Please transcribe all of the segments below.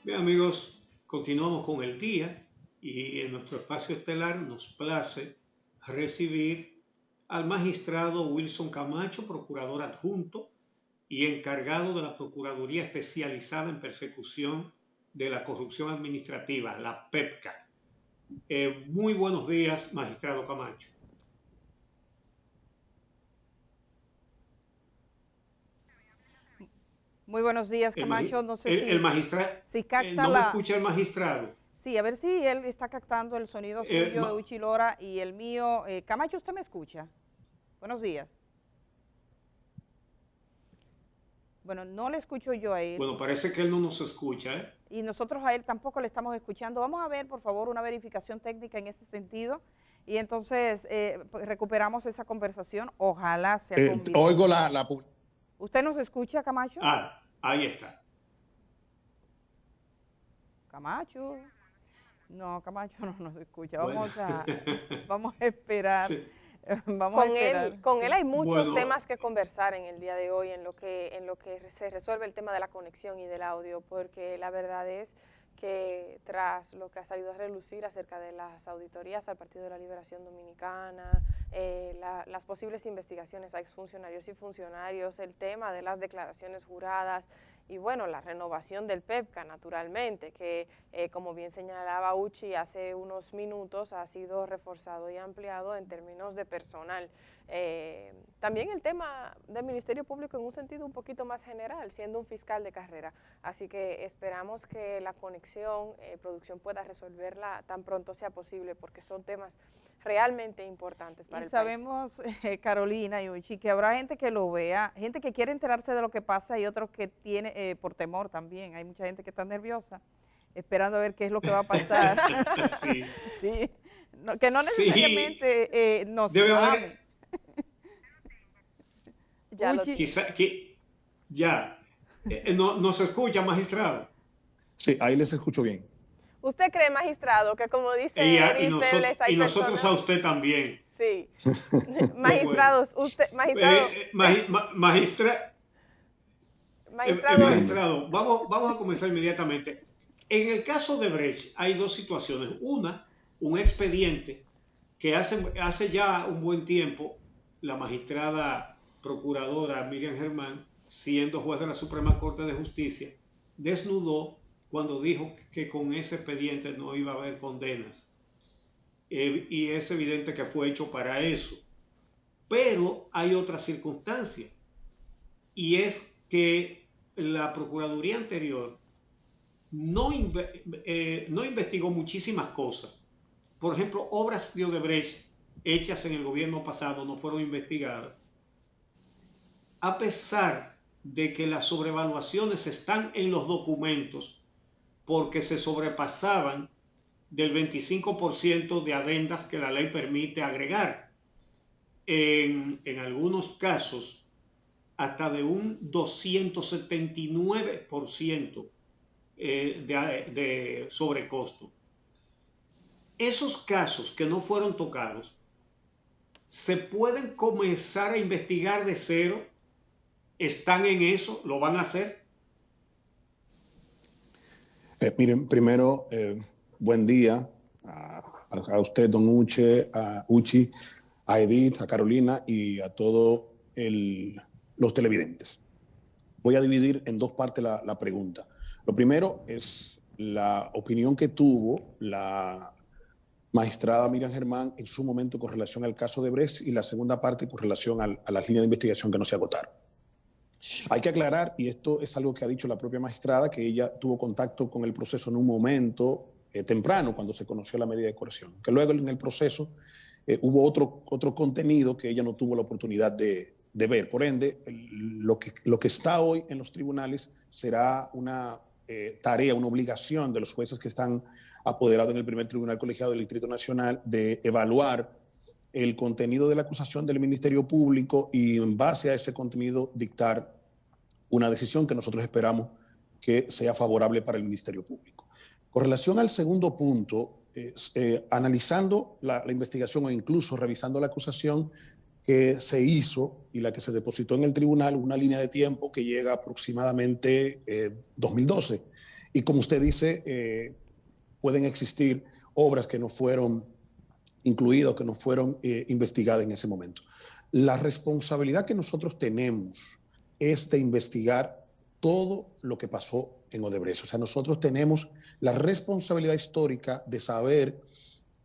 Bien, amigos, continuamos con el día y en nuestro espacio estelar nos place recibir al magistrado Wilson Camacho, procurador adjunto y encargado de la Procuraduría Especializada en Persecución de la Corrupción Administrativa, la PEPCA. Muy buenos días, magistrado Camacho. Muy buenos días, Camacho. No sé El magistrado, si capta no me la... escucha el magistrado. Sí, a ver si él está captando el sonido suyo de Uchi Lora y el mío. Camacho, ¿usted me escucha? Buenos días. Bueno, no le escucho yo a él. Bueno, parece que él no nos escucha, ¿eh? Y nosotros a él tampoco le estamos escuchando. Vamos a ver, por favor, una verificación técnica en ese sentido. Y entonces recuperamos esa conversación. Ojalá sea con vida. Oigo ¿Usted nos escucha, Camacho? Ah, ahí está. Camacho. No, Camacho no nos escucha. Bueno. Vamos a esperar. Sí. Con él hay muchos Bueno, temas que conversar en el día de hoy en lo que se resuelve el tema de la conexión y del audio, porque la verdad es que tras lo que ha salido a relucir acerca de las auditorías al Partido de la Liberación Dominicana, las posibles investigaciones a exfuncionarios y funcionarios, el tema de las declaraciones juradas y bueno, la renovación del PEPCA naturalmente, que como bien señalaba Uchi hace unos minutos, ha sido reforzado y ampliado en términos de personal. También el tema del Ministerio Público en un sentido un poquito más general, siendo un fiscal de carrera. Así que esperamos que la conexión, producción pueda resolverla tan pronto sea posible, porque son temas realmente importantes para el país. Y sabemos, Carolina y Uchi, que habrá gente que lo vea, gente que quiere enterarse de lo que pasa y otros que tiene por temor también. Hay mucha gente que está nerviosa, esperando a ver qué es lo que va a pasar. Sí. Sí. No, que no necesariamente nos debe amen. haber. Uchi. Ya. No se escucha, magistrado. Sí, ahí les escucho bien. ¿Usted cree, magistrado, que como dice Y nosotros personas... a usted también? Sí. Magistrados, usted, magistrado, vamos a comenzar inmediatamente. En el caso de Brecht hay dos situaciones. Una, un expediente que hace ya un buen tiempo la magistrada procuradora Miriam Germán, siendo juez de la Suprema Corte de Justicia, desnudó cuando dijo que con ese expediente no iba a haber condenas. Y es evidente que fue hecho para eso. Pero hay otra circunstancia, y es que la Procuraduría anterior no investigó muchísimas cosas. Por ejemplo, obras de Odebrecht hechas en el gobierno pasado no fueron investigadas, a pesar de que las sobrevaluaciones están en los documentos, porque se sobrepasaban del 25% de adendas que la ley permite agregar. En algunos casos, hasta de un 279% de sobrecosto. Esos casos que no fueron tocados, ¿se pueden comenzar a investigar de cero? ¿Están en eso? ¿Lo van a hacer? Miren, primero, buen día a usted, don Uche, a Uchi, a Edith, a Carolina y a todos los televidentes. Voy a dividir en dos partes la pregunta. Lo primero es la opinión que tuvo la magistrada Miriam Germán en su momento con relación al caso de Brecht, y la segunda parte con relación a las líneas de investigación que no se agotaron. Hay que aclarar, y esto es algo que ha dicho la propia magistrada, que ella tuvo contacto con el proceso en un momento temprano, cuando se conoció la medida de coerción, que luego en el proceso hubo otro contenido que ella no tuvo la oportunidad de ver. Por ende, lo que está hoy en los tribunales será una tarea, una obligación de los jueces que están apoderados en el primer tribunal colegiado del Distrito Nacional de evaluar el contenido de la acusación del Ministerio Público y en base a ese contenido dictar una decisión que nosotros esperamos que sea favorable para el Ministerio Público. Con relación al segundo punto, analizando la investigación o incluso revisando la acusación que se hizo y la que se depositó en el tribunal, una línea de tiempo que llega aproximadamente 2012. Y como usted dice, pueden existir obras que no fueron incluidas, que no fueron investigadas en ese momento. La responsabilidad que nosotros tenemos es de investigar todo lo que pasó en Odebrecht. O sea, nosotros tenemos la responsabilidad histórica de saber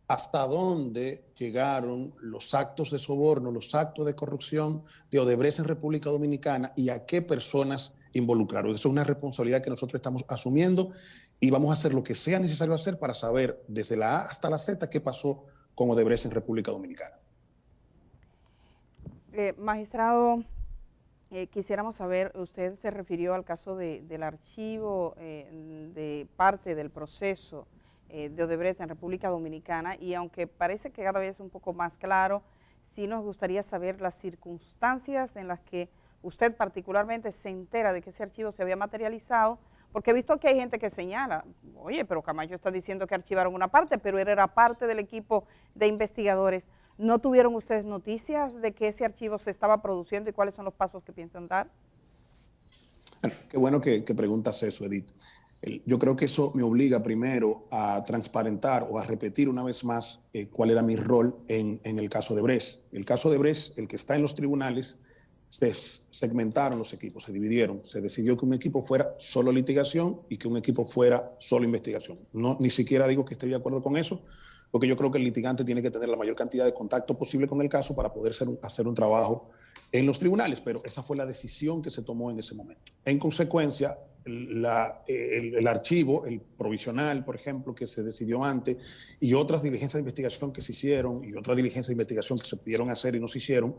hasta dónde llegaron los actos de soborno, los actos de corrupción de Odebrecht en República Dominicana y a qué personas involucraron. Eso es una responsabilidad que nosotros estamos asumiendo y vamos a hacer lo que sea necesario hacer para saber desde la A hasta la Z qué pasó con Odebrecht en República Dominicana. Magistrado, quisiéramos saber, usted se refirió al caso del archivo de parte del proceso de Odebrecht en República Dominicana, y aunque parece que cada vez es un poco más claro, sí nos gustaría saber las circunstancias en las que usted particularmente se entera de que ese archivo se había materializado, porque he visto que hay gente que señala, oye, pero Camacho está diciendo que archivaron una parte, pero él era parte del equipo de investigadores. ¿No tuvieron ustedes noticias de que ese archivo se estaba produciendo y cuáles son los pasos que piensan dar? Bueno, qué bueno que preguntas eso, Edith. Yo creo que eso me obliga primero a transparentar o a repetir una vez más cuál era mi rol en el caso de Odebrecht. El caso de Odebrecht, el que está en los tribunales, se segmentaron los equipos, se dividieron. Se decidió que un equipo fuera solo litigación y que un equipo fuera solo investigación. No, ni siquiera digo que esté de acuerdo con eso, porque yo creo que el litigante tiene que tener la mayor cantidad de contacto posible con el caso para poder hacer un trabajo en los tribunales, pero esa fue la decisión que se tomó en ese momento. En consecuencia, el archivo, el provisional, por ejemplo, que se decidió antes, y otras diligencias de investigación que se hicieron, y otras diligencias de investigación que se pudieron hacer y no se hicieron,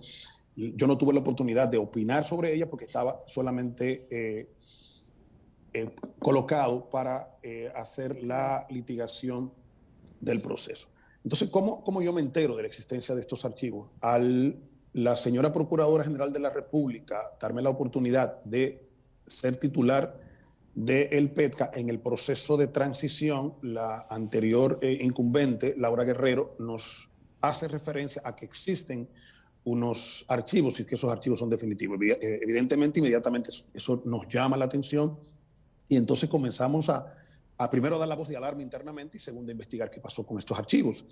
yo no tuve la oportunidad de opinar sobre ella porque estaba solamente colocado para hacer la litigación del proceso. Entonces, ¿cómo yo me entero de la existencia de estos archivos? La señora Procuradora General de la República darme la oportunidad de ser titular del PETCA en el proceso de transición, la anterior incumbente, Laura Guerrero, nos hace referencia a que existen unos archivos y que esos archivos son definitivos. Evidentemente, inmediatamente eso nos llama la atención y entonces comenzamos a primero dar la voz de alarma internamente y segundo a investigar qué pasó con estos archivos.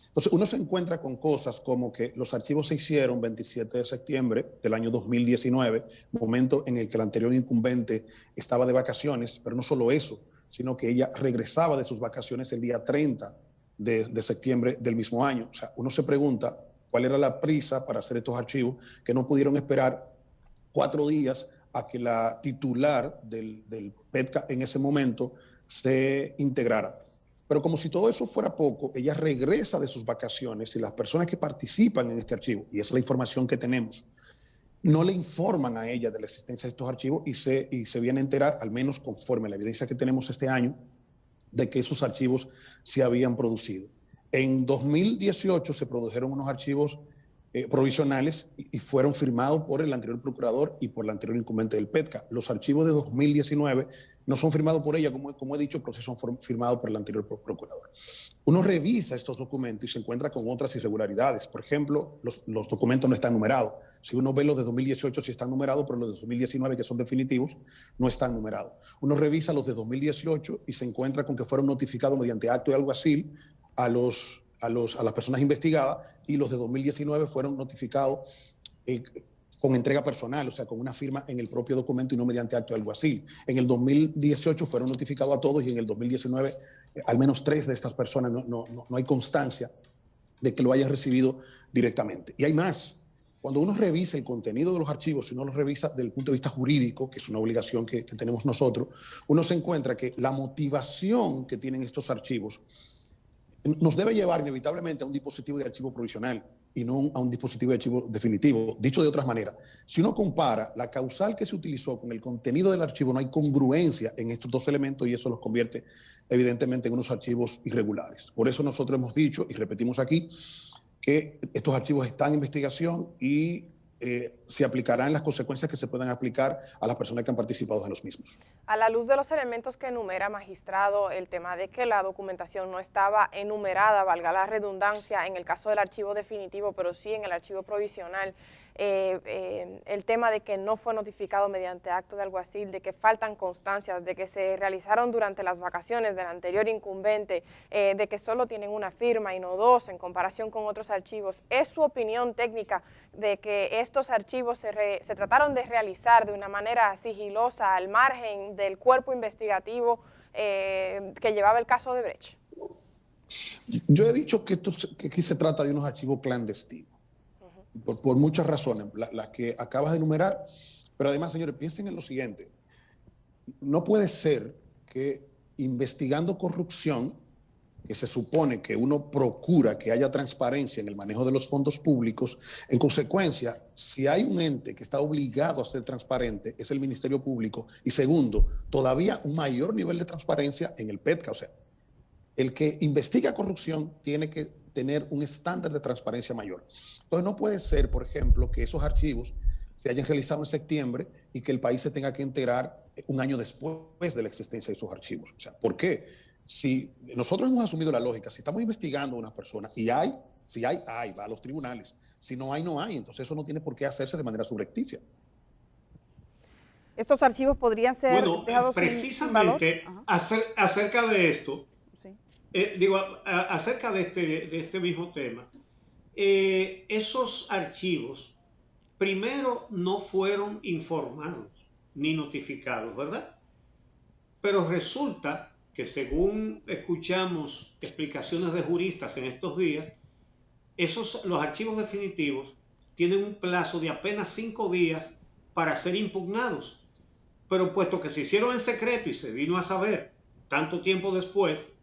Entonces uno se encuentra con cosas como que los archivos se hicieron 27 de septiembre del año 2019, momento en el que el anterior incumbente estaba de vacaciones, pero no solo eso, sino que ella regresaba de sus vacaciones el día 30 de septiembre del mismo año. O sea, uno se pregunta cuál era la prisa para hacer estos archivos que no pudieron esperar 4 días a que la titular del PETCA en ese momento se integrara. Pero como si todo eso fuera poco, ella regresa de sus vacaciones y las personas que participan en este archivo, y esa es la información que tenemos, no le informan a ella de la existencia de estos archivos y se viene a enterar, al menos conforme a la evidencia que tenemos este año, de que esos archivos se habían producido. En 2018 se produjeron unos archivos provisionales y fueron firmados por el anterior procurador y por el anterior incumbente del PETCA. Los archivos de 2019 no son firmados por ella, como he dicho, pero sí son firmados por el anterior procurador. Uno revisa estos documentos y se encuentra con otras irregularidades. Por ejemplo, los documentos no están numerados. Si uno ve los de 2018 sí están numerados, pero los de 2019, que son definitivos, no están numerados. Uno revisa los de 2018 y se encuentra con que fueron notificados mediante acto de alguacil a las personas investigadas, y los de 2019 fueron notificados con entrega personal, o sea, con una firma en el propio documento y no mediante acto de alguacil. En el 2018 fueron notificados a todos y en el 2019 al menos 3 de estas personas no hay constancia de que lo hayan recibido directamente. Y hay más. Cuando uno revisa el contenido de los archivos, si uno los revisa desde el punto de vista jurídico, que es una obligación que tenemos nosotros, uno se encuentra que la motivación que tienen estos archivos nos debe llevar inevitablemente a un dispositivo de archivo provisional y no a un dispositivo de archivo definitivo. Dicho de otras maneras, si uno compara la causal que se utilizó con el contenido del archivo, no hay congruencia en estos dos elementos y eso los convierte evidentemente en unos archivos irregulares. Por eso nosotros hemos dicho y repetimos aquí que estos archivos están en investigación y se aplicarán las consecuencias que se puedan aplicar a las personas que han participado en los mismos. A la luz de los elementos que enumera, magistrado, el tema de que la documentación no estaba enumerada, valga la redundancia, en el caso del archivo definitivo, pero sí en el archivo provisional, el tema de que no fue notificado mediante acto de alguacil, de que faltan constancias, de que se realizaron durante las vacaciones del anterior incumbente, de que solo tienen una firma y no dos en comparación con otros archivos. ¿Es su opinión técnica de que estos archivos se trataron de realizar de una manera sigilosa al margen del cuerpo investigativo que llevaba el caso Odebrecht? Yo he dicho que aquí se trata de unos archivos clandestinos, por muchas razones, las que acabas de enumerar, pero además, señores, piensen en lo siguiente. No puede ser que investigando corrupción, que se supone que uno procura que haya transparencia en el manejo de los fondos públicos, en consecuencia, si hay un ente que está obligado a ser transparente, es el Ministerio Público, y segundo, todavía un mayor nivel de transparencia en el PETCA, o sea, el que investiga corrupción tiene que tener un estándar de transparencia mayor. Entonces no puede ser, por ejemplo, que esos archivos se hayan realizado en septiembre y que el país se tenga que enterar un año después de la existencia de esos archivos. O sea, ¿por qué? Si nosotros hemos asumido la lógica, si estamos investigando a una persona y si hay, va a los tribunales. Si no hay, no hay. Entonces eso no tiene por qué hacerse de manera subrepticia. Estos archivos podrían ser dejados precisamente sin valor. Acerca de esto, Sí. Acerca de este mismo tema, esos archivos primero no fueron informados ni notificados, ¿verdad? Pero resulta que según escuchamos explicaciones de juristas en estos días, los archivos definitivos tienen un plazo de apenas 5 días para ser impugnados. Pero puesto que se hicieron en secreto y se vino a saber tanto tiempo después,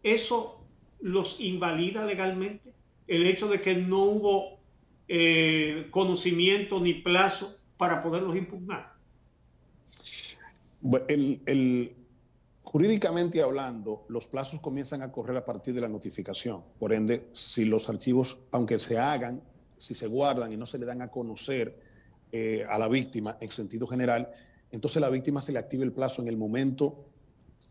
¿eso los invalida legalmente? El hecho de que no hubo conocimiento ni plazo para poderlos impugnar. Jurídicamente hablando, los plazos comienzan a correr a partir de la notificación. Por ende, si los archivos, aunque se hagan, si se guardan y no se le dan a conocer a la víctima en sentido general, entonces a la víctima se le activa el plazo en el momento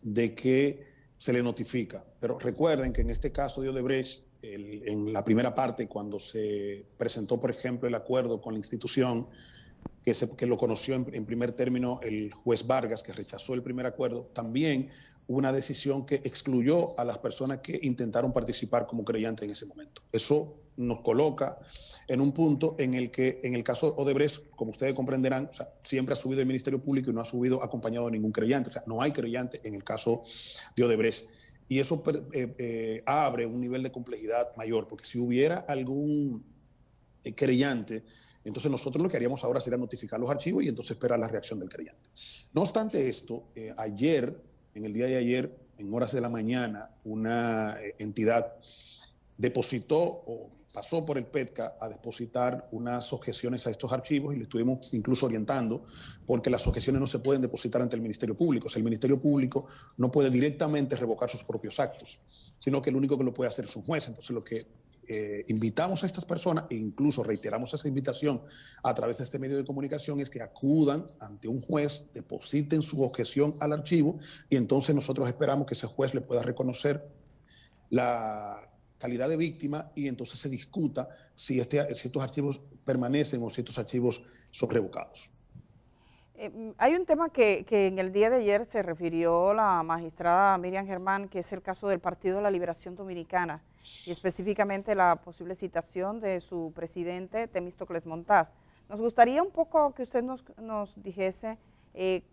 de que se le notifica. Pero recuerden que en este caso de Odebrecht, en la primera parte, cuando se presentó, por ejemplo, el acuerdo con la institución, que lo conoció en primer término el juez Vargas, que rechazó el primer acuerdo, también hubo una decisión que excluyó a las personas que intentaron participar como creyentes en ese momento. Eso nos coloca en un punto en el que, en el caso Odebrecht, como ustedes comprenderán, o sea, siempre ha subido el Ministerio Público y no ha subido acompañado de ningún creyente. O sea, no hay creyente en el caso de Odebrecht. Y eso abre un nivel de complejidad mayor, porque si hubiera algún creyente, entonces nosotros lo que haríamos ahora sería notificar los archivos y entonces esperar la reacción del creyente. No obstante esto, en el día de ayer, en horas de la mañana, una entidad depositó o pasó por el PETCA a depositar unas objeciones a estos archivos y le estuvimos incluso orientando, porque las objeciones no se pueden depositar ante el Ministerio Público. O sea, el Ministerio Público no puede directamente revocar sus propios actos, sino que el único que lo puede hacer es un juez. Entonces lo que invitamos a estas personas, e incluso reiteramos esa invitación a través de este medio de comunicación, es que acudan ante un juez, depositen su objeción al archivo y entonces nosotros esperamos que ese juez le pueda reconocer la calidad de víctima y entonces se discuta si estos archivos permanecen o si estos archivos son revocados. Hay un tema que en el día de ayer se refirió la magistrada Miriam Germán, que es el caso del Partido de la Liberación Dominicana y específicamente la posible citación de su presidente, Temístocles Montaz. Nos gustaría un poco que usted nos dijese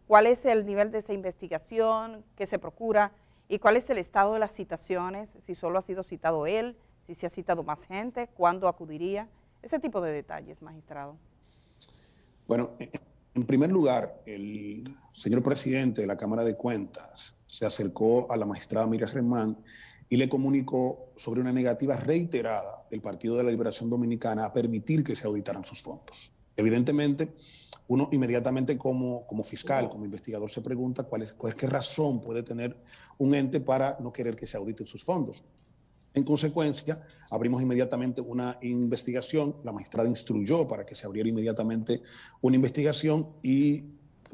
cuál es el nivel de esa investigación, qué se procura y cuál es el estado de las citaciones, si solo ha sido citado él, si se ha citado más gente, cuándo acudiría, ese tipo de detalles, magistrado. Bueno, en primer lugar, el señor presidente de la Cámara de Cuentas se acercó a la magistrada Miriam Germán y le comunicó sobre una negativa reiterada del Partido de la Liberación Dominicana a permitir que se auditaran sus fondos. Evidentemente, uno inmediatamente como fiscal, como investigador, se pregunta qué razón puede tener un ente para no querer que se auditen sus fondos. En consecuencia, abrimos inmediatamente una investigación, la magistrada instruyó para que se abriera inmediatamente una investigación y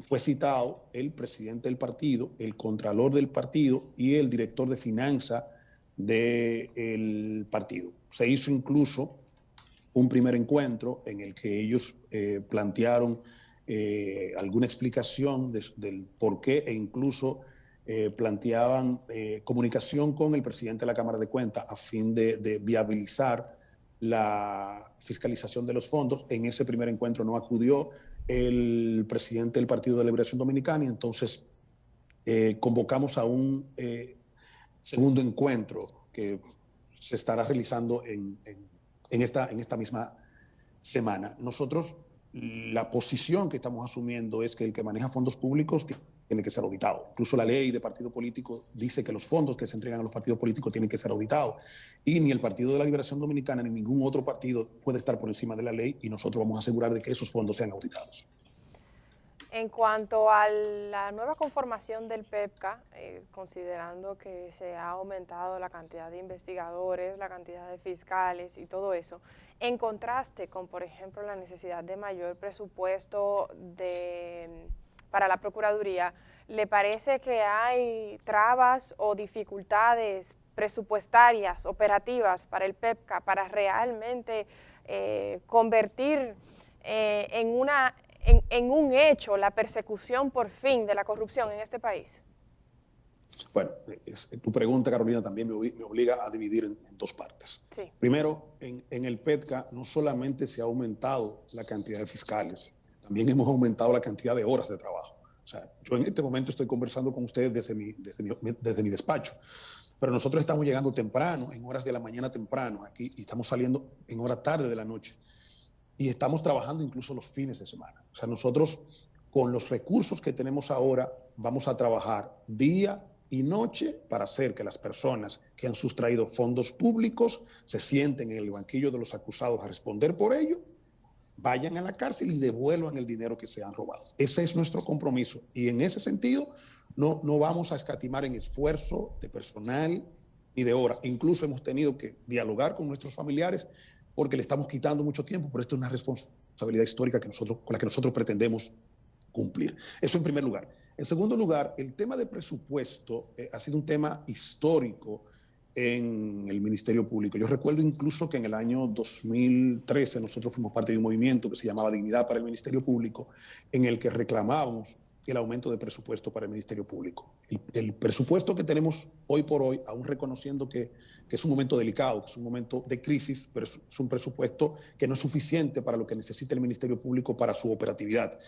fue citado el presidente del partido, el contralor del partido y el director de finanzas del partido. Se hizo incluso un primer encuentro en el que ellos plantearon alguna explicación del por qué e incluso planteaban comunicación con el presidente de la Cámara de Cuentas a fin de viabilizar la fiscalización de los fondos. En ese primer encuentro no acudió el presidente del Partido de Liberación Dominicana y entonces convocamos a un segundo encuentro que se estará realizando en esta misma semana. Nosotros, la posición que estamos asumiendo es que el que maneja fondos públicos tiene que ser auditado. Incluso la ley de partido político dice que los fondos que se entregan a los partidos políticos tienen que ser auditados. Y ni el Partido de la Liberación Dominicana ni ningún otro partido puede estar por encima de la ley y nosotros vamos a asegurar de que esos fondos sean auditados. En cuanto a la nueva conformación del PEPCA, considerando que se ha aumentado la cantidad de investigadores, la cantidad de fiscales y todo eso, en contraste con, por ejemplo, la necesidad de mayor presupuesto para la Procuraduría, ¿le parece que hay trabas o dificultades presupuestarias, operativas para el PEPCA para realmente convertir en un hecho la persecución por fin de la corrupción en este país? Bueno, tu pregunta, Carolina, también me obliga a dividir en dos partes. Sí. Primero, en el PEPCA no solamente se ha aumentado la cantidad de fiscales, también hemos aumentado la cantidad de horas de trabajo. O sea, yo en este momento estoy conversando con ustedes desde mi despacho, pero nosotros estamos llegando temprano, en horas de la mañana temprano aquí, y estamos saliendo en horas tarde de la noche. Y estamos trabajando incluso los fines de semana. O sea, nosotros con los recursos que tenemos ahora vamos a trabajar día y noche para hacer que las personas que han sustraído fondos públicos se sienten en el banquillo de los acusados a responder por ello, vayan a la cárcel y devuelvan el dinero que se han robado. Ese es nuestro compromiso. Y en ese sentido no vamos a escatimar en esfuerzo de personal ni de horas. Incluso hemos tenido que dialogar con nuestros familiares porque le estamos quitando mucho tiempo, pero esto es una responsabilidad histórica con la que nosotros pretendemos cumplir. Eso en primer lugar. En segundo lugar, el tema de presupuesto ha sido un tema histórico en el Ministerio Público. Yo recuerdo incluso que en el año 2013 nosotros fuimos parte de un movimiento que se llamaba Dignidad para el Ministerio Público, en el que reclamábamos el aumento de presupuesto para el Ministerio Público. El presupuesto que tenemos hoy por hoy, aún reconociendo que es un momento delicado, que es un momento de crisis, pero es un presupuesto que no es suficiente para lo que necesita el Ministerio Público para su operatividad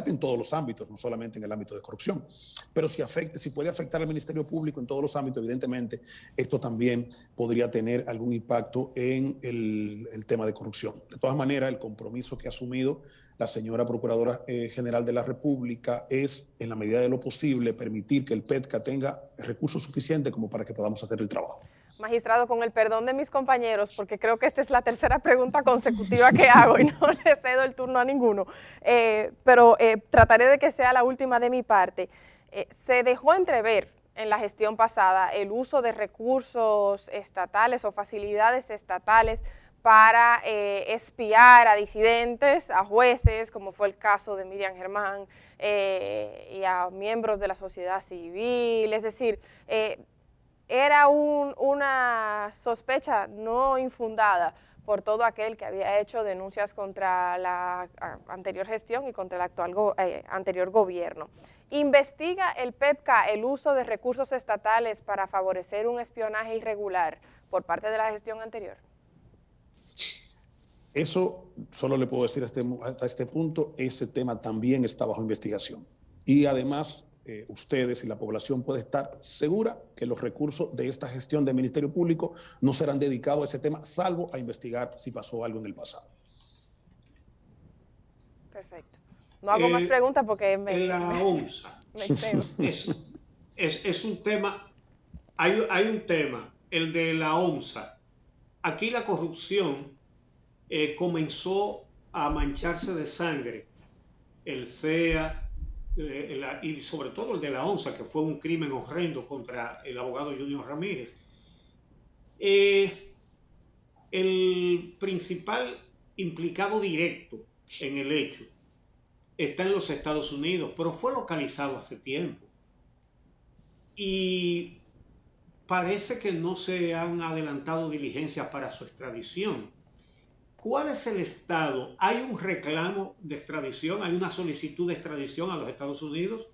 en todos los ámbitos, no solamente en el ámbito de corrupción. Pero si puede afectar al Ministerio Público en todos los ámbitos, evidentemente, esto también podría tener algún impacto en el tema de corrupción. De todas maneras, el compromiso que ha asumido la señora Procuradora General de la República es, en la medida de lo posible, permitir que el PEPCA tenga recursos suficientes como para que podamos hacer el trabajo. Magistrado, con el perdón de mis compañeros, porque creo que esta es la tercera pregunta consecutiva que hago y no le cedo el turno a ninguno, pero trataré de que sea la última de mi parte. Se dejó entrever en la gestión pasada el uso de recursos estatales o facilidades estatales para espiar a disidentes, a jueces, como fue el caso de Miriam Germán, y a miembros de la sociedad civil. Es decir, era una sospecha no infundada por todo aquel que había hecho denuncias contra la anterior gestión y contra el actual anterior gobierno. ¿Investiga el PEPCA el uso de recursos estatales para favorecer un espionaje irregular por parte de la gestión anterior? Eso solo le puedo decir hasta este punto, ese tema también está bajo investigación. Y además, ustedes y la población puede estar segura que los recursos de esta gestión del Ministerio Público no serán dedicados a ese tema, salvo a investigar si pasó algo en el pasado. Perfecto. No hago más preguntas porque en la ONSA es un tema, hay un tema, el de la ONSA. Aquí la corrupción comenzó a mancharse de sangre, el CEA y sobre todo el de la ONSA, que fue un crimen horrendo contra el abogado Junior Ramírez. El principal implicado directo en el hecho está en los Estados Unidos, pero fue localizado hace tiempo. Y parece que no se han adelantado diligencias para su extradición. ¿cuál es el estado? ¿Hay un reclamo de extradición? ¿Hay una solicitud de extradición a los Estados Unidos?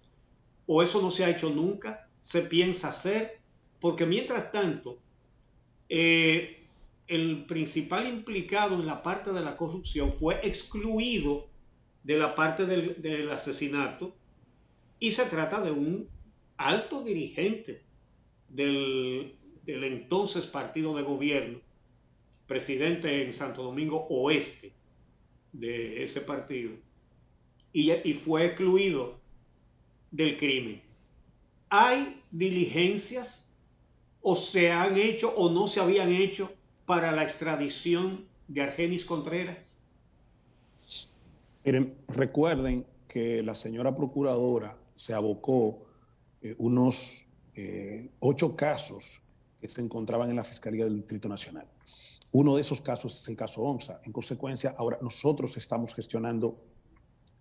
¿O eso no se ha hecho nunca? ¿Se piensa hacer? Porque mientras tanto, el principal implicado en la parte de la corrupción fue excluido de la parte del asesinato, y se trata de un alto dirigente del entonces partido de gobierno, presidente en Santo Domingo Oeste de ese partido, y fue excluido del crimen. ¿Hay diligencias o se han hecho o no se habían hecho para la extradición de Argenis Contreras? Miren, recuerden que la señora procuradora se abocó unos 8 casos que se encontraban en la Fiscalía del Distrito Nacional. Uno de esos casos es el caso ONSA. En consecuencia, ahora nosotros estamos gestionando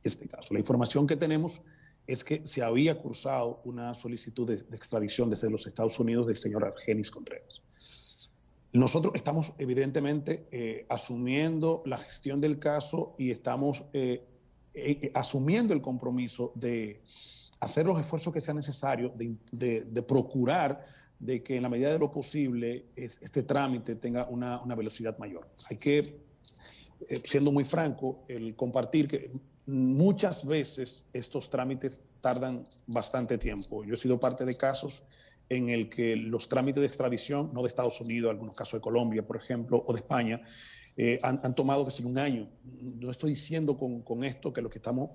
este caso. La información que tenemos es que se había cursado una solicitud de extradición desde los Estados Unidos del señor Argenis Contreras. Nosotros estamos evidentemente asumiendo la gestión del caso y estamos asumiendo el compromiso de hacer los esfuerzos que sean necesarios, de procurar de que en la medida de lo posible este trámite tenga una velocidad mayor. Hay que, siendo muy franco, el compartir que muchas veces estos trámites tardan bastante tiempo. Yo he sido parte de casos en el que los trámites de extradición, no de Estados Unidos, algunos casos de Colombia, por ejemplo, o de España, han tomado casi un año. No estoy diciendo con esto que lo que estamos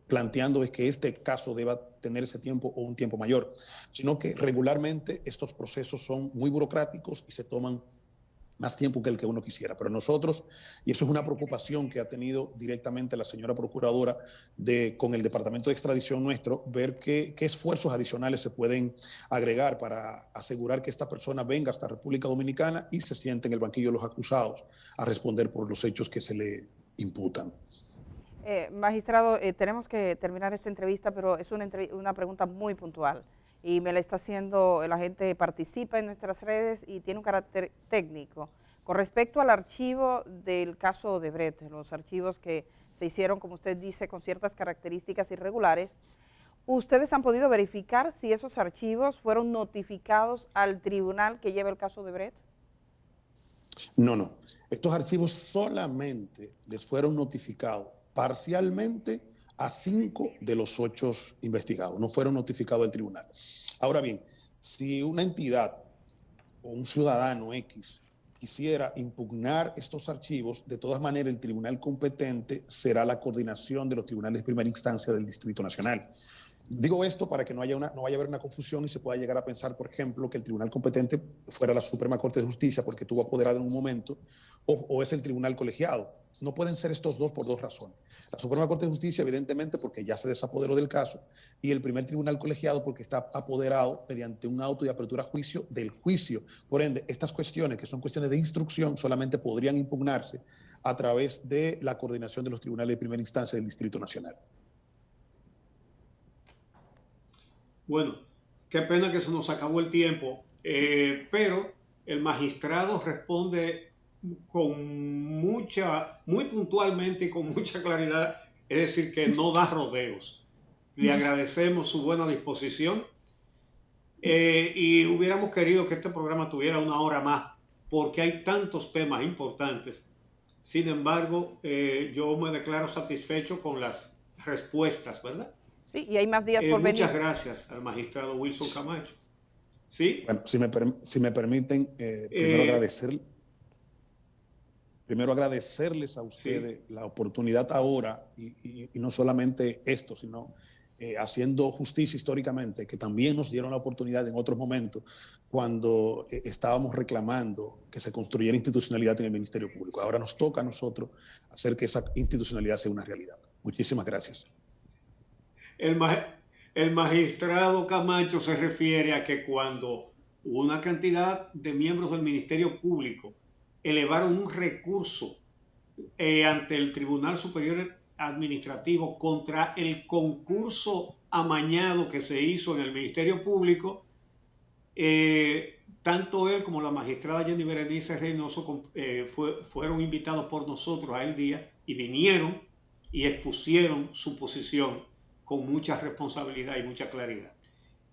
planteando es que este caso deba tener ese tiempo o un tiempo mayor, sino que regularmente estos procesos son muy burocráticos y se toman más tiempo que el que uno quisiera. Pero nosotros, y eso es una preocupación que ha tenido directamente la señora procuradora con el Departamento de Extradición nuestro, ver qué esfuerzos adicionales se pueden agregar para asegurar que esta persona venga hasta República Dominicana y se siente en el banquillo de los acusados a responder por los hechos que se le imputan. Magistrado, tenemos que terminar esta entrevista, pero es una pregunta muy puntual. Y me la está haciendo, la gente participa en nuestras redes y tiene un carácter técnico. Con respecto al archivo del caso Odebrecht, los archivos que se hicieron, como usted dice, con ciertas características irregulares, ¿ustedes han podido verificar si esos archivos fueron notificados al tribunal que lleva el caso Odebrecht? No. Estos archivos solamente les fueron notificados parcialmente a 5 de los 8 investigados. No fueron notificados al tribunal. Ahora bien, si una entidad o un ciudadano X quisiera impugnar estos archivos, de todas maneras el tribunal competente será la coordinación de los tribunales de primera instancia del Distrito Nacional. Digo esto para que no vaya a haber una confusión y se pueda llegar a pensar, por ejemplo, que el tribunal competente fuera la Suprema Corte de Justicia porque estuvo apoderado en un momento, o es el tribunal colegiado. No pueden ser estos dos por 2 razones. La Suprema Corte de Justicia, evidentemente, porque ya se desapoderó del caso, y el primer tribunal colegiado porque está apoderado mediante un auto de apertura a juicio del juicio. Por ende, estas cuestiones, que son cuestiones de instrucción, solamente podrían impugnarse a través de la coordinación de los tribunales de primera instancia del Distrito Nacional. Bueno, qué pena que se nos acabó el tiempo, pero el magistrado responde muy puntualmente y con mucha claridad, es decir, que no da rodeos. Le agradecemos su buena disposición y hubiéramos querido que este programa tuviera 1 hora más, porque hay tantos temas importantes. Sin embargo, yo me declaro satisfecho con las respuestas, ¿verdad? Sí, y hay más días por venir. Muchas gracias al magistrado Wilson Camacho. ¿Sí? Bueno, si me permiten, primero agradecerles a ustedes la oportunidad ahora, y no solamente esto, sino haciendo justicia históricamente, que también nos dieron la oportunidad en otros momentos cuando estábamos reclamando que se construyera institucionalidad en el Ministerio Público. Ahora nos toca a nosotros hacer que esa institucionalidad sea una realidad. Muchísimas gracias. El magistrado Camacho se refiere a que cuando una cantidad de miembros del Ministerio Público elevaron un recurso ante el Tribunal Superior Administrativo contra el concurso amañado que se hizo en el Ministerio Público, tanto él como la magistrada Jenny Berenice Reynoso fueron invitados por nosotros a el día y vinieron y expusieron su posición con mucha responsabilidad y mucha claridad.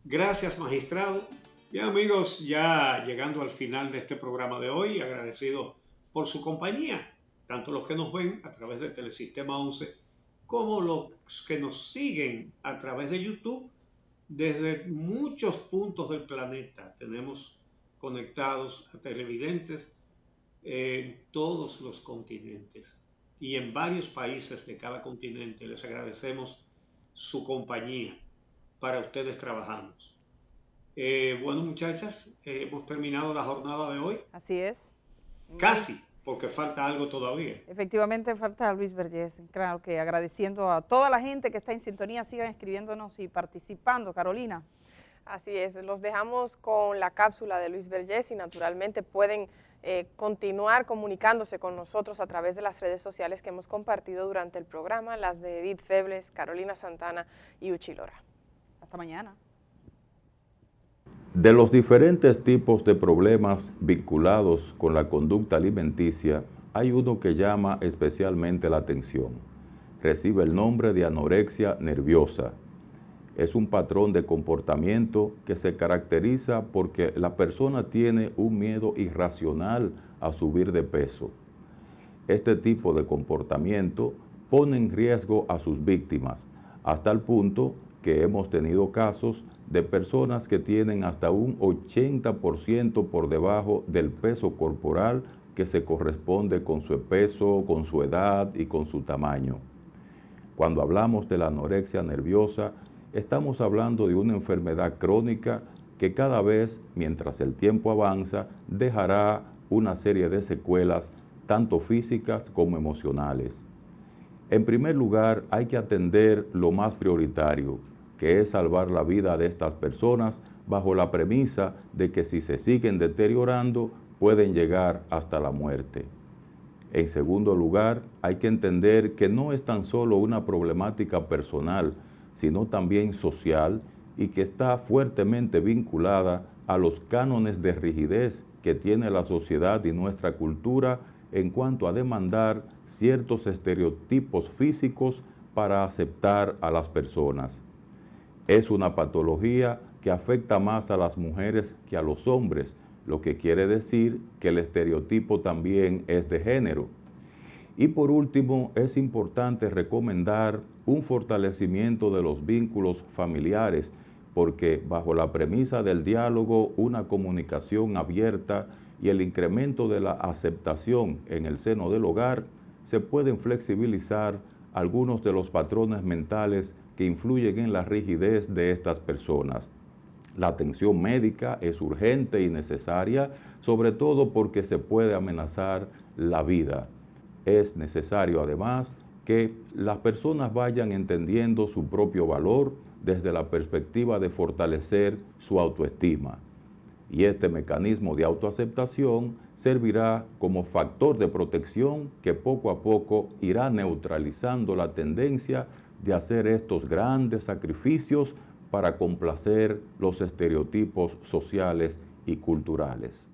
Gracias, magistrado. Bien, amigos, ya llegando al final de este programa de hoy, agradecido por su compañía, tanto los que nos ven a través del Telesistema 11 como los que nos siguen a través de YouTube desde muchos puntos del planeta. Tenemos conectados a televidentes en todos los continentes y en varios países de cada continente. Les agradecemos su compañía. Para ustedes trabajamos. Bueno, muchachas, hemos terminado la jornada de hoy. Así es. Casi, porque falta algo todavía. Efectivamente falta Luis Vergés. Claro que agradeciendo a toda la gente que está en sintonía, sigan escribiéndonos y participando. Carolina. Así es, los dejamos con la cápsula de Luis Vergés y naturalmente pueden continuar comunicándose con nosotros a través de las redes sociales que hemos compartido durante el programa, las de Edith Febles, Carolina Santana y Uchi Lora. Hasta mañana. De los diferentes tipos de problemas vinculados con la conducta alimenticia, hay uno que llama especialmente la atención. Recibe el nombre de anorexia nerviosa. Es un patrón de comportamiento que se caracteriza porque la persona tiene un miedo irracional a subir de peso. Este tipo de comportamiento pone en riesgo a sus víctimas, hasta el punto que hemos tenido casos de personas que tienen hasta un 80% por debajo del peso corporal que se corresponde con su peso, con su edad y con su tamaño. Cuando hablamos de la anorexia nerviosa, estamos hablando de una enfermedad crónica que cada vez, mientras el tiempo avanza, dejará una serie de secuelas, tanto físicas como emocionales. En primer lugar, hay que atender lo más prioritario, que es salvar la vida de estas personas bajo la premisa de que si se siguen deteriorando, pueden llegar hasta la muerte. En segundo lugar, hay que entender que no es tan solo una problemática personal, sino también social y que está fuertemente vinculada a los cánones de rigidez que tiene la sociedad y nuestra cultura en cuanto a demandar ciertos estereotipos físicos para aceptar a las personas. Es una patología que afecta más a las mujeres que a los hombres, lo que quiere decir que el estereotipo también es de género. Y por último, es importante recomendar un fortalecimiento de los vínculos familiares, porque bajo la premisa del diálogo, una comunicación abierta y el incremento de la aceptación en el seno del hogar, se pueden flexibilizar algunos de los patrones mentales que influyen en la rigidez de estas personas. La atención médica es urgente y necesaria, sobre todo porque se puede amenazar la vida. Es necesario además que las personas vayan entendiendo su propio valor desde la perspectiva de fortalecer su autoestima. Y este mecanismo de autoaceptación servirá como factor de protección que poco a poco irá neutralizando la tendencia de hacer estos grandes sacrificios para complacer los estereotipos sociales y culturales.